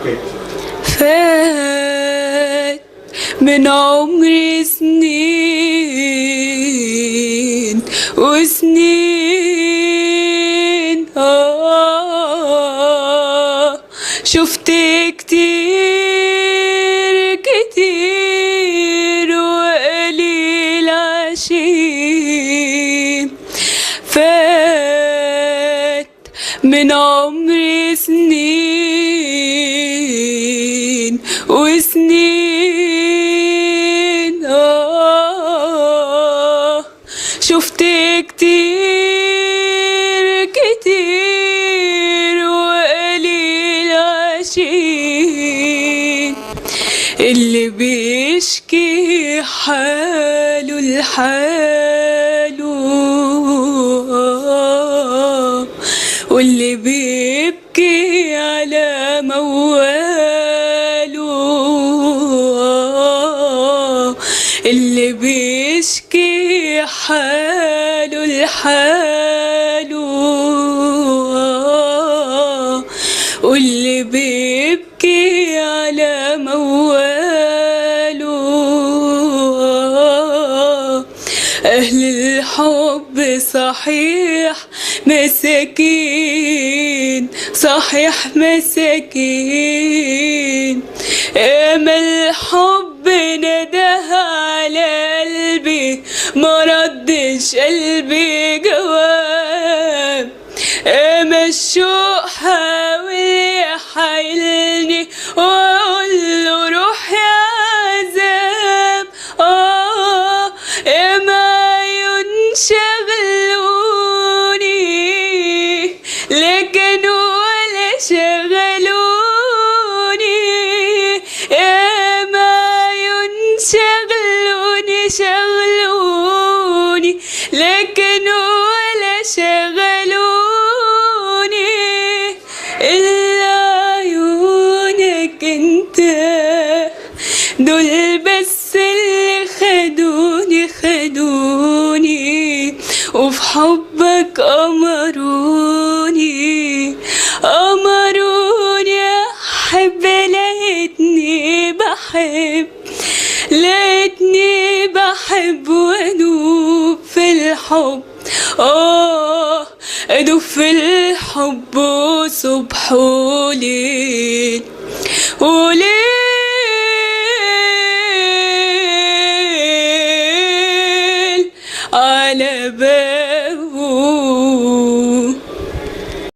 اوكي. فات من عمري سنين وسنين، شفت كتير كتير وقليل عشان فات من عمري سنين وسنين، شفت كتير كتير وقليل عشان اللي بيشكي حاله لحاله، واللي بيبكي على مواله، اللي بيشكي حاله لحاله، واللي بيبكي على مواله. أهل الحب صحيح مساكين، صحيح مساكين، أمل حب نداه على قلبي ما ردش قلبي جواب، أما الشوق حاول يحايلني وأقول له روح يا عذاب، أما ينشغلوني لكن ولا شغلوني، أما ينشغلوني شغلوني لكن ولا شغلوني إلا عيونك انت، دول بس اللي خدوني وفي حبك أمروني أحب. لقيتني بحب وأدوب في الحب، أدوب في الحب صبح وليل وليل.